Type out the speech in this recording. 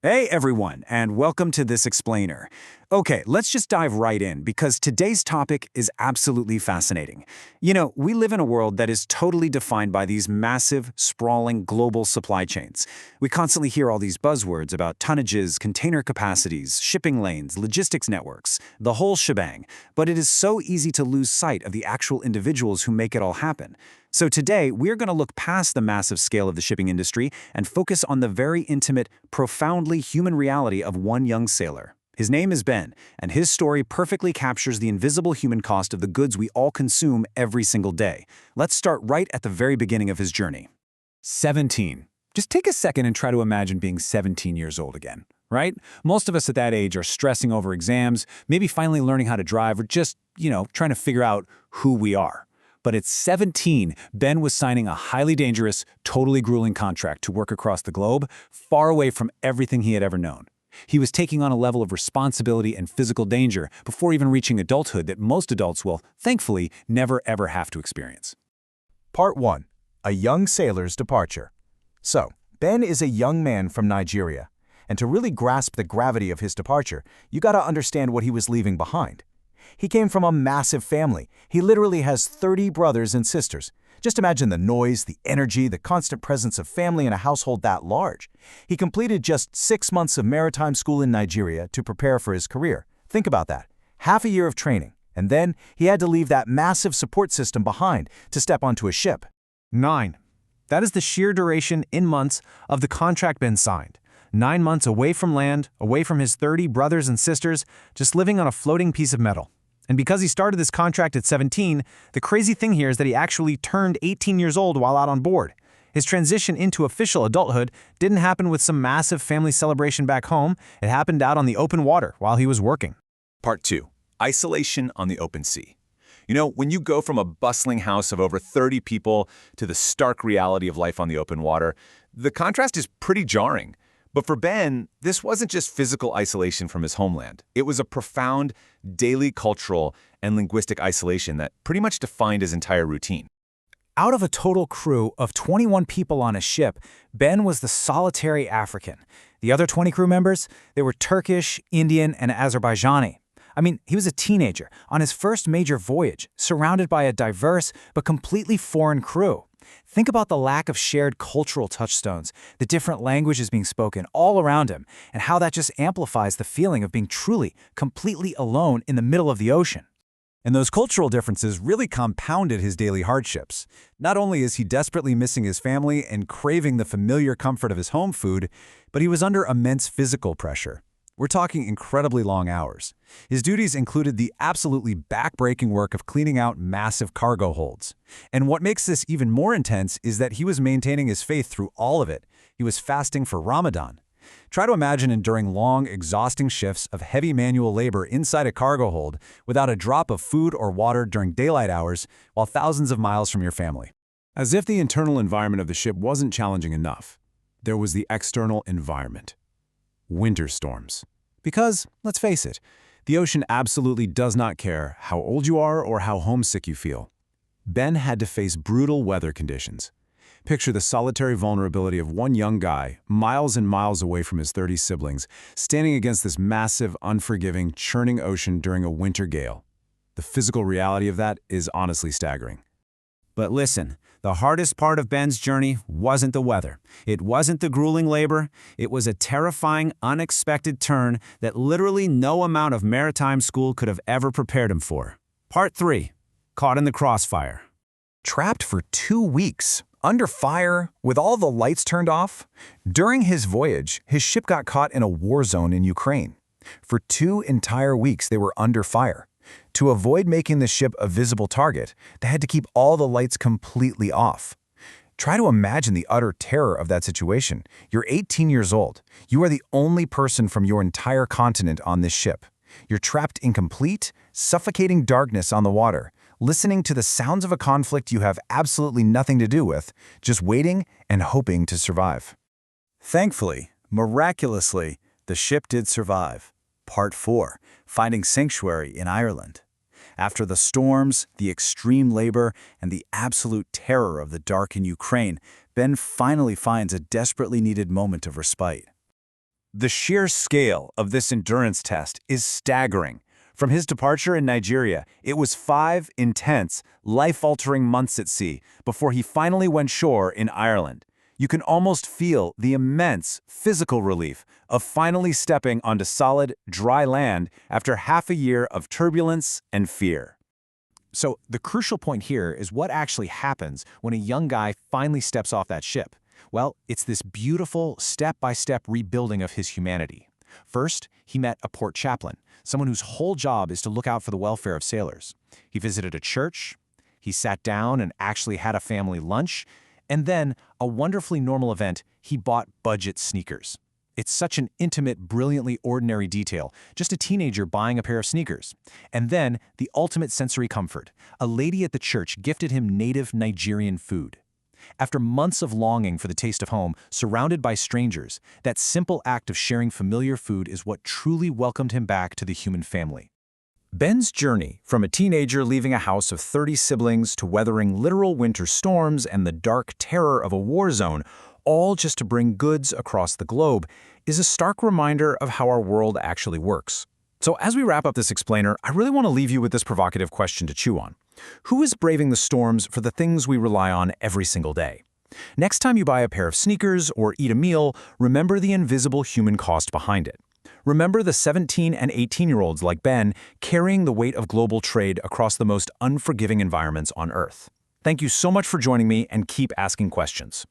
Hey everyone, and welcome to this explainer. Okay, let's just dive right in because today's topic is absolutely fascinating. We live in a world that is totally defined by these massive, sprawling global supply chains. We constantly hear all these buzzwords about tonnages, container capacities, shipping lanes, logistics networks, the whole shebang. But it is so easy to lose sight of the actual individuals who make it all happen. So today, we're going to look past the massive scale of the shipping industry and focus on the very intimate, profoundly human reality of one young sailor. His name is Ben, and his story perfectly captures the invisible human cost of the goods we all consume every single day. Let's start right at the very beginning of his journey. 17. Just take a second and try to imagine being 17 years old again, right? Most of us at that age are stressing over exams, maybe finally learning how to drive, or just, trying to figure out who we are. But at 17, Ben was signing a highly dangerous, totally grueling contract to work across the globe, far away from everything he had ever known. He was taking on a level of responsibility and physical danger before even reaching adulthood that most adults will, thankfully, never ever have to experience. Part 1. A young sailor's departure. So, Ben is a young man from Nigeria, and to really grasp the gravity of his departure, you gotta understand what he was leaving behind. He came from a massive family. He literally has 30 brothers and sisters. Just imagine the noise, the energy, the constant presence of family in a household that large. He completed just 6 months of maritime school in Nigeria to prepare for his career. Think about that. Half a year of training, and then he had to leave that massive support system behind to step onto a ship. 9. That is the sheer duration in months of the contract Ben signed. 9 months away from land, away from his 30 brothers and sisters, just living on a floating piece of metal. And because he started this contract at 17, the crazy thing here is that he actually turned 18 years old while out on board. His transition into official adulthood didn't happen with some massive family celebration back home. It happened out on the open water while he was working. Part 2. Isolation on the open sea. When you go from a bustling house of over 30 people to the stark reality of life on the open water, the contrast is pretty jarring. But for Ben, this wasn't just physical isolation from his homeland. It was a profound daily cultural and linguistic isolation that pretty much defined his entire routine. Out of a total crew of 21 people on a ship, Ben was the solitary African. The other 20 crew members, they were Turkish, Indian, and Azerbaijani. He was a teenager on his first major voyage, surrounded by a diverse but completely foreign crew. Think about the lack of shared cultural touchstones, the different languages being spoken all around him, and how that just amplifies the feeling of being truly, completely alone in the middle of the ocean. And those cultural differences really compounded his daily hardships. Not only is he desperately missing his family and craving the familiar comfort of his home food, but he was under immense physical pressure. We're talking incredibly long hours. His duties included the absolutely back-breaking work of cleaning out massive cargo holds. And what makes this even more intense is that he was maintaining his faith through all of it. He was fasting for Ramadan. Try to imagine enduring long, exhausting shifts of heavy manual labor inside a cargo hold without a drop of food or water during daylight hours while thousands of miles from your family. As if the internal environment of the ship wasn't challenging enough, there was the external environment. Winter storms. Because, let's face it, the ocean absolutely does not care how old you are or how homesick you feel. Ben had to face brutal weather conditions. Picture the solitary vulnerability of one young guy, miles and miles away from his 30 siblings, standing against this massive, unforgiving, churning ocean during a winter gale. The physical reality of that is honestly staggering. But listen, the hardest part of Ben's journey wasn't the weather. It wasn't the grueling labor. It was a terrifying, unexpected turn that literally no amount of maritime school could have ever prepared him for. Part 3. Caught in the crossfire. Trapped for 2 weeks, under fire, with all the lights turned off. During his voyage, his ship got caught in a war zone in Ukraine. For 2 entire weeks, they were under fire. To avoid making the ship a visible target, they had to keep all the lights completely off. Try to imagine the utter terror of that situation. You're 18 years old. You are the only person from your entire continent on this ship. You're trapped in complete, suffocating darkness on the water, listening to the sounds of a conflict you have absolutely nothing to do with, just waiting and hoping to survive. Thankfully, miraculously, the ship did survive. Part 4. Finding sanctuary in Ireland. After the storms, the extreme labor, and the absolute terror of the dark in Ukraine, Ben finally finds a desperately needed moment of respite. The sheer scale of this endurance test is staggering. From his departure in Nigeria, it was 5 intense, life-altering months at sea before he finally went shore in Ireland. You can almost feel the immense physical relief of finally stepping onto solid, dry land after half a year of turbulence and fear. So the crucial point here is what actually happens when a young guy finally steps off that ship. Well, it's this beautiful step-by-step rebuilding of his humanity. First, he met a port chaplain, someone whose whole job is to look out for the welfare of sailors. He visited a church, he sat down and actually had a family lunch, and then, a wonderfully normal event, he bought budget sneakers. It's such an intimate, brilliantly ordinary detail, just a teenager buying a pair of sneakers. And then, the ultimate sensory comfort. A lady at the church gifted him native Nigerian food. After months of longing for the taste of home, surrounded by strangers, that simple act of sharing familiar food is what truly welcomed him back to the human family. Ben's journey, from a teenager leaving a house of 30 siblings to weathering literal winter storms and the dark terror of a war zone, all just to bring goods across the globe, is a stark reminder of how our world actually works. So as we wrap up this explainer, I really want to leave you with this provocative question to chew on. Who is braving the storms for the things we rely on every single day? Next time you buy a pair of sneakers or eat a meal, remember the invisible human cost behind it. Remember the 17 and 18-year-olds like Ben carrying the weight of global trade across the most unforgiving environments on Earth. Thank you so much for joining me, and keep asking questions.